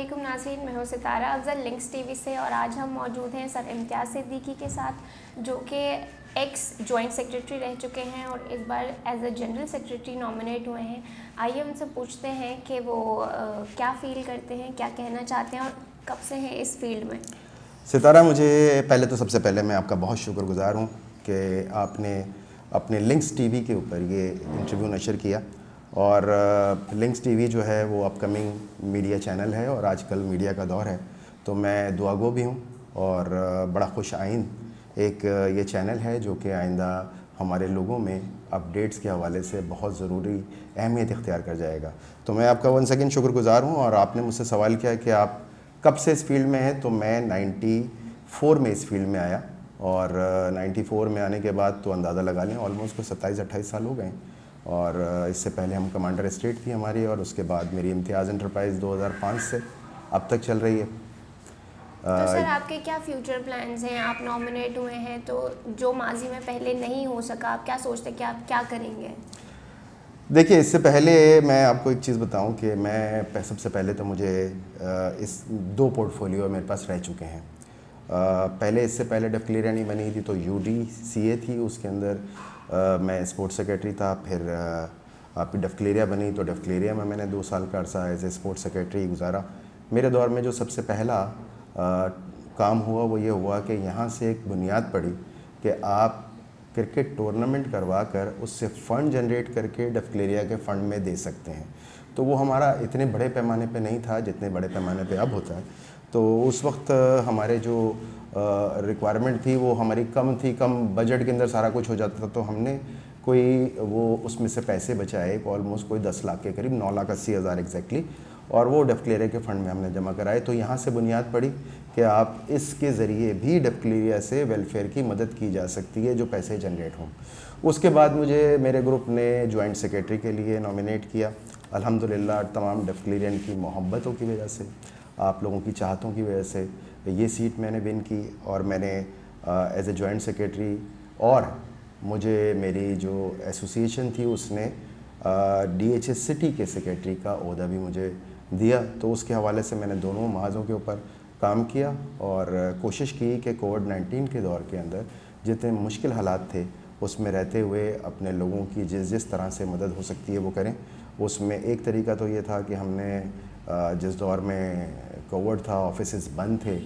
علیکم ناظرین، میں ہوں ستارہ افضل لنکس ٹی وی سے، اور آج ہم موجود ہیں سر امتیاز صدیقی کے ساتھ، جو کہ ایکس جوائنٹ سیکریٹری رہ چکے ہیں اور اس بار as a general secretary nominate ہوئے ہیں۔ آئیے ان سے پوچھتے ہیں کہ وہ کیا فیل کرتے ہیں، کیا کہنا چاہتے ہیں اور کب سے ہیں اس فیلڈ میں۔ ستارہ، مجھے سب سے پہلے میں آپ کا بہت شکر گزار ہوں کہ آپ نے اپنے لنکس ٹی وی کے اوپر یہ انٹرویو نشر کیا، اور لنکس ٹی وی جو ہے وہ اپ کمنگ میڈیا چینل ہے اور آج کل میڈیا کا دور ہے، تو میں دعا گو بھی ہوں اور بڑا خوش آئند ایک یہ چینل ہے جو کہ آئندہ ہمارے لوگوں میں اپڈیٹس کے حوالے سے بہت ضروری اہمیت اختیار کر جائے گا۔ تو میں آپ کا ون سیکنڈ شکر گزار ہوں، اور آپ نے مجھ سے سوال کیا کہ آپ کب سے اس فیلڈ میں ہیں، تو میں 94 میں اس فیلڈ میں آیا، اور 94 میں آنے کے بعد تو اندازہ لگا لیں آلموسٹ کو 27-28 سال ہو گئے ہیں، اور اس سے پہلے ہم کمانڈر اسٹیٹ تھی ہماری، اور اس کے بعد میری امتیاز انٹرپرائز 2005 سے اب تک چل رہی ہے۔ تو سر آپ کے کیا فیوچر پلانز ہیں؟ آپ نامنیٹ ہوئے ہیں تو جو ماضی میں پہلے نہیں ہو سکا، آپ کیا سوچتے ہیں کہ آپ کیا کریں گے؟ دیکھیے، اس سے پہلے میں آپ کو ایک چیز بتاؤں کہ میں سب سے پہلے تو مجھے اس 2 پورٹ فولیو میرے پاس رہ چکے ہیں۔ اس سے پہلے ڈیفکلیریا نہیں بنی تھی تو UDCA تھی، اس کے اندر میں اسپورٹس سیکریٹری تھا، پھر آپ کی ڈیفکلیریا بنی تو ڈیفکلیریا میں نے 2 سال کا عرصہ ایز اے اسپورٹس سیکریٹری گزارا۔ میرے دور میں جو سب سے پہلا کام ہوا وہ یہ ہوا کہ یہاں سے ایک بنیاد پڑی کہ آپ کرکٹ ٹورنامنٹ کروا کر اس سے فنڈ جنریٹ کر کے ڈیفکلیریا کے فنڈ میں دے سکتے ہیں۔ تو وہ ہمارا اتنے بڑے پیمانے پہ نہیں تھا جتنے بڑے پیمانے پہ اب ہوتا ہے۔ تو اس وقت ہمارے جو ریکوائرمنٹ تھی وہ ہماری کم تھی، کم بجٹ کے اندر سارا کچھ ہو جاتا تھا، تو ہم نے کوئی وہ اس میں سے پیسے بچائے آلموسٹ کوئی 10 لاکھ کے قریب، 9,80,000 ایگزیکٹلی، اور وہ ڈیفکلیریا کے فنڈ میں ہم نے جمع کرائے۔ تو یہاں سے بنیاد پڑی کہ آپ اس کے ذریعے بھی ڈیفکلیریا سے ویلفیئر کی مدد کی جا سکتی ہے جو پیسے جنریٹ ہوں۔ اس کے بعد مجھے میرے گروپ نے جوائنٹ سیکریٹری کے لیے نامنیٹ کیا۔ الحمدللہ تمام ڈیفکلیرین کی محبتوں کی وجہ سے، آپ لوگوں کی چاہتوں کی وجہ سے یہ سیٹ میں نے ون کی، اور میں نے ایز اے جوائنٹ سیکریٹری، اور مجھے میری جو ایسوسیشن تھی اس نے DHA سٹی کے سیکریٹری کا عہدہ بھی مجھے دیا۔ تو اس کے حوالے سے میں نے دونوں محاذوں کے اوپر کام کیا اور کوشش کی کہ کووڈ-19 کے دور کے اندر جتنے مشکل حالات تھے اس میں رہتے ہوئے اپنے لوگوں کی جس طرح سے مدد ہو سکتی ہے وہ کریں۔ اس میں ایک طریقہ تو یہ تھا کہ ہم نے جس دور میں کووڈ تھا، آفیسز بند تھے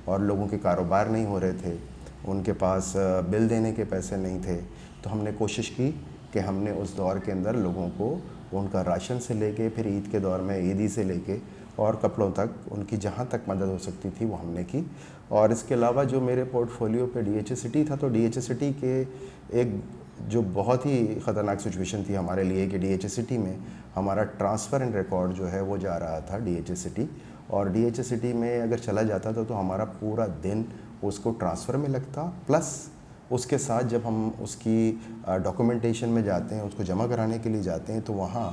اور لوگوں کے کاروبار نہیں ہو رہے تھے، ان کے پاس بل دینے کے پیسے نہیں تھے، تو ہم نے کوشش کی کہ ہم نے اس دور کے اندر لوگوں کو ان کا راشن سے لے کے، پھر عید کے دور میں عیدی سے لے کے اور کپڑوں تک ان کی جہاں تک مدد ہو سکتی تھی وہ ہم نے کی۔ اور اس کے علاوہ جو میرے پورٹ فولیو پہ DHA سٹی تھا، تو DHA سٹی کے ایک جو بہت ہی خطرناک سچویشن تھی ہمارے لیے کہ DHA سٹی میں ہمارا ٹرانسفر اینڈ ریکارڈ جو ہے وہ جا رہا تھا DHA سٹی، اور DHA سٹی میں اگر چلا جاتا تھا تو ہمارا پورا دن اس کو ٹرانسفر میں لگتا، پلس اس کے ساتھ جب ہم اس کی ڈاکومنٹیشن میں جاتے ہیں، اس کو جمع کرانے کے لیے جاتے ہیں، تو وہاں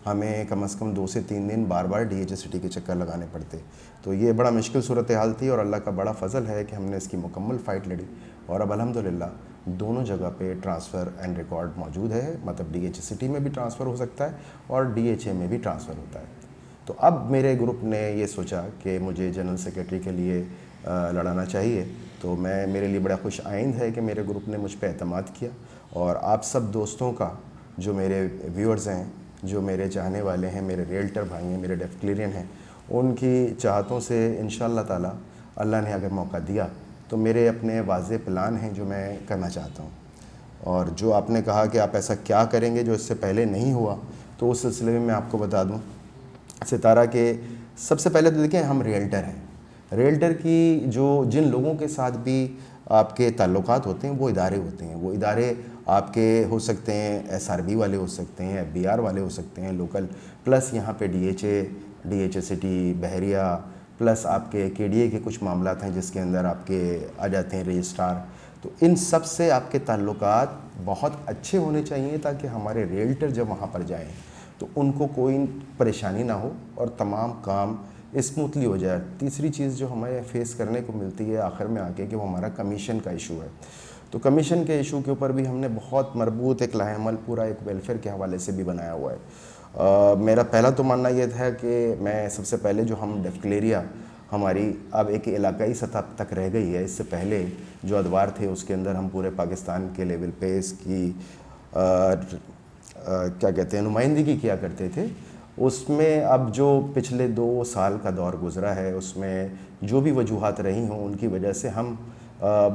ہمیں کم از کم 2 سے 3 دن بار بار DHA سٹی کے چکر لگانے پڑتے۔ تو یہ بڑا مشکل صورتحال تھی، اور اللہ کا بڑا فضل ہے کہ ہم نے اس کی مکمل فائٹ لڑی، اور اب الحمدللہ دونوں جگہ پہ ٹرانسفر اینڈ ریکارڈ موجود ہے، مطلب DHA سٹی میں بھی ٹرانسفر ہو سکتا ہے اور DHA میں بھی ٹرانسفر ہوتا ہے۔ تو اب میرے گروپ نے یہ سوچا کہ مجھے جنرل سیکریٹری کے لیے لڑانا چاہیے، تو میرے لیے بڑا خوش آئند ہے کہ میرے گروپ نے مجھ پہ اعتماد کیا، اور آپ سب دوستوں کا، جو میرے ویورز ہیں، جو میرے چاہنے والے ہیں، میرے ریئلٹر بھائی ہیں، میرے ڈیفکلیرین ہیں، ان کی چاہتوں سے انشاءاللہ تعالی اللہ نے اگر موقع دیا تو میرے اپنے واضح پلان ہیں جو میں کرنا چاہتا ہوں۔ اور جو آپ نے کہا کہ آپ ایسا کیا کریں گے جو اس سے پہلے نہیں ہوا، تو اس سلسلے میں آپ کو بتا دوں ستارہ کہ سب سے پہلے تو دیکھیں ہم ریئلٹر ہیں۔ ریئلٹر کی جن لوگوں کے ساتھ بھی آپ کے تعلقات ہوتے ہیں وہ ادارے ہوتے ہیں، وہ ادارے آپ کے ہو سکتے ہیں SRB والے ہو سکتے ہیں، FBR والے ہو سکتے ہیں لوکل، پلس یہاں پہ DHA سٹی بحریہ، پلس آپ کے KDA کے کچھ معاملات ہیں جس کے اندر آپ کے آ جاتے ہیں رجسٹرار۔ تو ان سب سے آپ کے تعلقات بہت اچھے ہونے چاہیے تاکہ ہمارے ریئلٹر جب وہاں پر جائیں تو ان کو کوئی پریشانی نہ ہو اور تمام کام اسموتھلی ہو جائے۔ تیسری چیز جو ہمیں فیس کرنے کو ملتی ہے آخر میں آ کے کہ وہ ہمارا کمیشن کا ایشو ہے۔ تو کمیشن کے ایشو کے اوپر بھی ہم نے بہت مربوط ایک لاہ عمل پورا ایک ویلفیئر کے حوالے سے بھی بنایا ہوا ہے۔ میرا پہلا تو ماننا یہ تھا کہ میں سب سے پہلے جو ہم ڈیفکلیریا ہماری اب ایک علاقائی سطح تک رہ گئی ہے، اس سے پہلے جو ادوار تھے اس کے اندر ہم پورے پاکستان کے لیول پہ اس کی کیا کہتے ہیں نمائندگی کیا کرتے تھے. اس میں اب جو پچھلے 2 سال کا دور گزرا ہے اس میں جو بھی وجوہات رہی ہوں ان کی وجہ سے ہم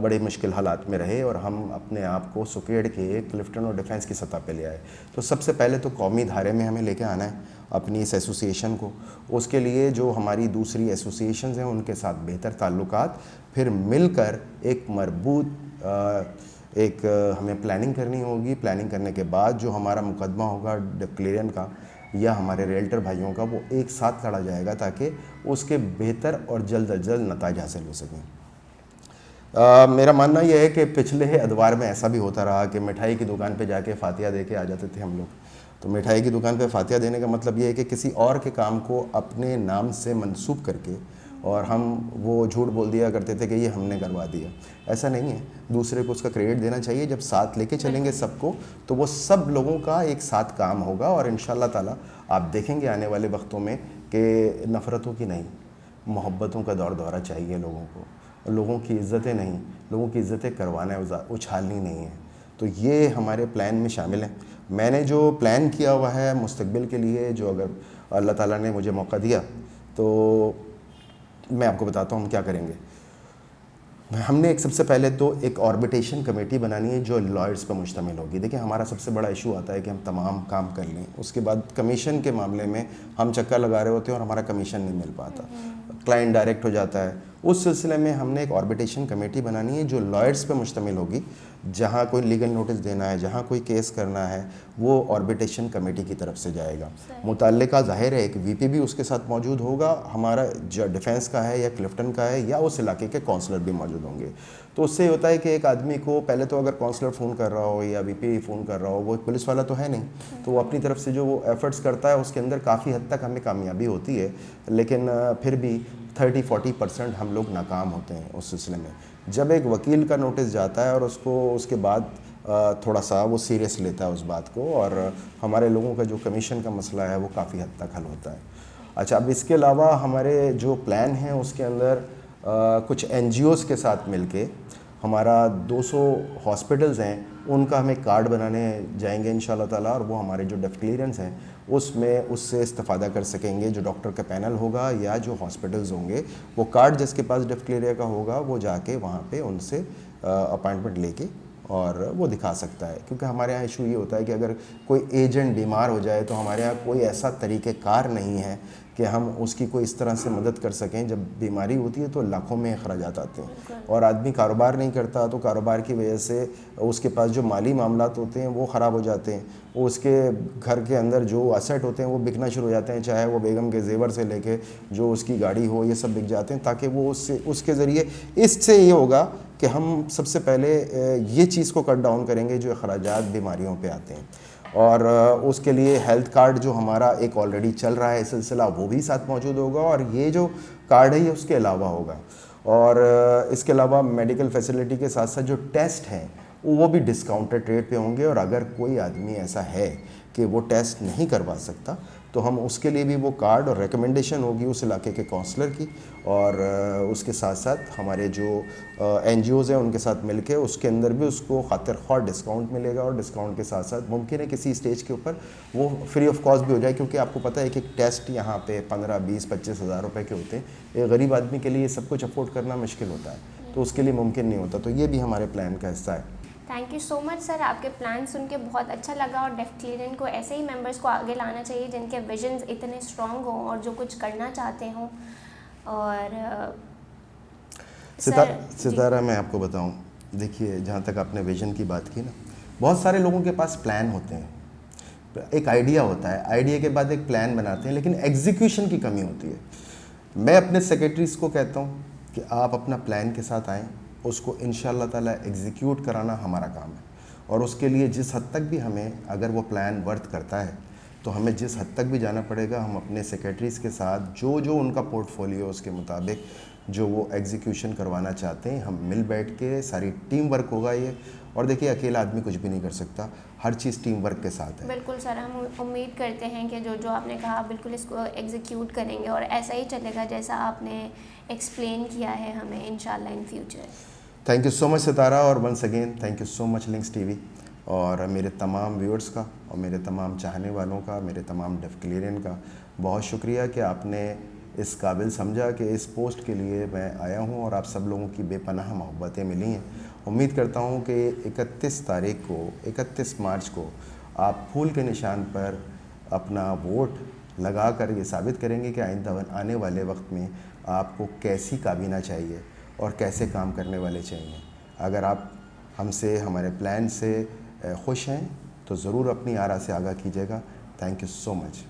بڑے مشکل حالات میں رہے اور ہم اپنے آپ کو سکیڑ کے کلفٹن اور ڈیفنس کی سطح پہ لے آئے. تو سب سے پہلے تو قومی دھارے میں ہمیں لے کے آنا ہے اپنی اس ایسوسیشن کو. اس کے لیے جو ہماری دوسری ایسوسیشنز ہیں ان کے ساتھ بہتر تعلقات، پھر مل کر ایک مربوط ایک ہمیں پلاننگ کرنی ہوگی. پلاننگ کرنے کے بعد جو ہمارا مقدمہ ہوگا ڈیکلیرین کا یا ہمارے ریلٹر بھائیوں کا، وہ ایک ساتھ لڑا جائے گا تاکہ اس کے بہتر اور جلد از جلد نتائج حاصل ہو سکیں. میرا ماننا یہ ہے کہ پچھلے ادوار میں ایسا بھی ہوتا رہا کہ مٹھائی کی دکان پہ جا کے فاتحہ دے کے آ جاتے تھے ہم لوگ. تو مٹھائی کی دکان پہ فاتحہ دینے کا مطلب یہ ہے کہ کسی اور کے کام کو اپنے نام سے منسوب کر کے اور ہم وہ جھوٹ بول دیا کرتے تھے کہ یہ ہم نے کروا دیا. ایسا نہیں ہے، دوسرے کو اس کا کریڈٹ دینا چاہیے. جب ساتھ لے کے چلیں گے سب کو تو وہ سب لوگوں کا ایک ساتھ کام ہوگا اور انشاءاللہ تعالیٰ آپ دیکھیں گے آنے والے وقتوں میں کہ نفرتوں کی نہیں، محبتوں کا دور دورہ چاہیے لوگوں کو. لوگوں کی عزتیں نہیں، لوگوں کی عزتیں کروانا ہے، اچھالنی نہیں ہے. تو یہ ہمارے پلان میں شامل ہیں. میں نے جو پلان کیا ہوا ہے مستقبل کے لیے، جو اگر اللہ تعالیٰ نے مجھے موقع دیا تو میں آپ کو بتاتا ہوں ہم کیا کریں گے. ہم نے سب سے پہلے تو ایک آربیٹریشن کمیٹی بنانی ہے جو لائرز پر مشتمل ہوگی. دیکھیں ہمارا سب سے بڑا ایشو آتا ہے کہ ہم تمام کام کر لیں، اس کے بعد کمیشن کے معاملے میں ہم چکر لگا رہے ہوتے ہیں اور ہمارا کمیشن نہیں مل پاتا، کلائنٹ ڈائریکٹ ہو جاتا ہے. اس سلسلے میں ہم نے ایک آربیٹریشن کمیٹی بنانی ہے جو لائرز پہ مشتمل ہوگی. جہاں کوئی لیگل نوٹس دینا ہے، جہاں کوئی کیس کرنا ہے، وہ آربیٹریشن کمیٹی کی طرف سے جائے گا. متعلقہ ظاہر ہے ایک وی پی بھی اس کے ساتھ موجود ہوگا، ہمارا جو ڈیفنس کا ہے یا کلفٹن کا ہے یا اس علاقے کے کونسلر بھی موجود ہوں گے. تو اس سے یہ ہوتا ہے کہ ایک آدمی کو پہلے تو اگر کونسلر فون کر رہا ہو یا وی پی فون کر رہا ہو، وہ پولیس والا تو ہے نہیں، تو وہ اپنی طرف سے جو وہ ایفرٹس کرتا ہے اس کے اندر کافی حد تک ہمیں کامیابی ہوتی ہے. لیکن پھر بھی 30-40% ہم لوگ ناکام ہوتے ہیں اس سلسلے میں. جب ایک وکیل کا نوٹس جاتا ہے اور اس کو اس کے بعد تھوڑا سا وہ سیریس لیتا ہے اس بات کو، اور ہمارے لوگوں کا جو کمیشن کا مسئلہ ہے وہ کافی حد تک حل ہوتا ہے. اچھا، اب اس کے علاوہ ہمارے جو پلان ہیں اس کے اندر کچھ این جی اوز کے ساتھ مل کے ہمارا 200 ہاسپٹلز ہیں ان کا ہم ایک کارڈ بنانے جائیں گے انشاءاللہ تعالیٰ، اور وہ ہمارے جو ڈیف کلیئرنس ہیں اس میں اس سے استفادہ کر سکیں گے. جو ڈاکٹر کا پینل ہوگا یا جو ہاسپٹلز ہوں گے، وہ کارڈ جس کے پاس ڈیف کلیئریا کا ہوگا وہ جا کے وہاں پہ ان سے اپائنٹمنٹ لے کے اور وہ دکھا سکتا ہے. کیونکہ ہمارے یہاں ایشو یہ ہوتا ہے کہ اگر کوئی ایجنٹ بیمار ہو جائے تو ہمارے یہاں کوئی ایسا طریقہ کار نہیں ہے کہ ہم اس کی کوئی اس طرح سے مدد کر سکیں. جب بیماری ہوتی ہے تو لاکھوں میں اخراجات آتے ہیں اور آدمی کاروبار نہیں کرتا تو کاروبار کی وجہ سے اس کے پاس جو مالی معاملات ہوتے ہیں وہ خراب ہو جاتے ہیں. وہ اس کے گھر کے اندر جو اسیٹ ہوتے ہیں وہ بکنا شروع ہو جاتے ہیں، چاہے وہ بیگم کے زیور سے لے کے جو اس کی گاڑی ہو، یہ سب بک جاتے ہیں. تاکہ وہ اس کے ذریعے اس سے یہ ہوگا کہ ہم سب سے پہلے یہ چیز کو کٹ ڈاؤن کریں گے جو اخراجات بیماریوں پہ آتے ہیں. اور اس کے لیے ہیلتھ کارڈ جو ہمارا ایک آلریڈی چل رہا ہے سلسلہ وہ بھی ساتھ موجود ہوگا، اور یہ جو کارڈ ہے یہ اس کے علاوہ ہوگا. اور اس کے علاوہ میڈیکل فیسلٹی کے ساتھ ساتھ جو ٹیسٹ ہیں وہ بھی ڈسکاؤنٹڈ ریٹ پہ ہوں گے. اور اگر کوئی آدمی ایسا ہے کہ وہ ٹیسٹ نہیں کروا سکتا تو ہم اس کے لیے بھی وہ کارڈ اور ریکمنڈیشن ہوگی اس علاقے کے کونسلر کی، اور اس کے ساتھ ساتھ ہمارے جو این جی اوز ہیں ان کے ساتھ مل کے اس کے اندر بھی اس کو خاطر خواہ ڈسکاؤنٹ ملے گا. اور ڈسکاؤنٹ کے ساتھ ساتھ ممکن ہے کسی اسٹیج کے اوپر وہ فری آف کاسٹ بھی ہو جائے، کیونکہ آپ کو پتہ ہے کہ ایک ٹیسٹ یہاں پہ 15-20-25 ہزار روپے کے ہوتے ہیں. ایک غریب آدمی کے لیے یہ سب کچھ افورڈ کرنا مشکل ہوتا ہے، تو اس کے لیے ممکن نہیں ہوتا. تو یہ بھی ہمارے پلان کا حصہ ہے. تھینک یو سو مچ سر، آپ کے پلان سن کے بہت اچھا لگا. اور ڈیف کلیئرن کو ایسے ہی ممبرس کو آگے لانا چاہیے جن کے ویژنز اتنے اسٹرانگ ہوں اور جو کچھ کرنا چاہتے ہوں. اور ستارہ میں آپ کو بتاؤں، دیکھیے جہاں تک آپ نے ویژن کی بات کی نا، بہت سارے لوگوں کے پاس پلان ہوتے ہیں، ایک آئیڈیا ہوتا ہے، آئیڈیا کے بعد ایک پلان بناتے ہیں، لیکن ایگزیکیوشن کی کمی ہوتی ہے. میں اپنے سیکریٹریز کو کہتا ہوں کہ آپ اپنا پلان کے ساتھ آئیں، اس کو انشاءاللہ تعالیٰ ایگزیکیوٹ کرانا ہمارا کام ہے. اور اس کے لیے جس حد تک بھی ہمیں اگر وہ پلان ورت کرتا ہے تو ہمیں جس حد تک بھی جانا پڑے گا، ہم اپنے سیکریٹریز کے ساتھ جو ان کا پورٹ فولیو اس کے مطابق جو وہ ایگزیکیوشن کروانا چاہتے ہیں. ہم مل بیٹھ کے ساری ٹیم ورک ہوگا یہ, اور دیکھیے اکیلا آدمی کچھ بھی نہیں کر سکتا, ہر چیز ٹیم ورک کے ساتھ ہے. بالکل سر, ہم امید کرتے ہیں کہ جو آپ نے کہا بالکل اس کو ایگزیکیوٹ کریں گے اور ایسا ہی چلے گا جیسا آپ نے ایکسپلین کیا ہے ہمیں انشاءاللہ in future. Thank you so much Sitara, اور once again thank you so much Links TV وی, اور میرے تمام ویورز کا اور میرے تمام چاہنے والوں کا, میرے تمام ڈیفکلیرین کا بہت شکریہ کہ آپ نے اس قابل سمجھا کہ اس پوسٹ کے لیے میں آیا ہوں, اور آپ سب لوگوں کی بے پناہ محبتیں ملی ہیں. امید کرتا ہوں کہ 31 مارچ کو آپ پھول کے نشان پر اپنا ووٹ لگا کر یہ ثابت کریں گے کہ آئندہ آنے والے وقت میں آپ کو کیسی کابینہ چاہیے اور کیسے کام کرنے والے چاہیے. اگر آپ ہم سے, ہمارے پلان سے خوش ہیں تو ضرور اپنی آرا سے آگاہ کیجیے گا. Thank you so much.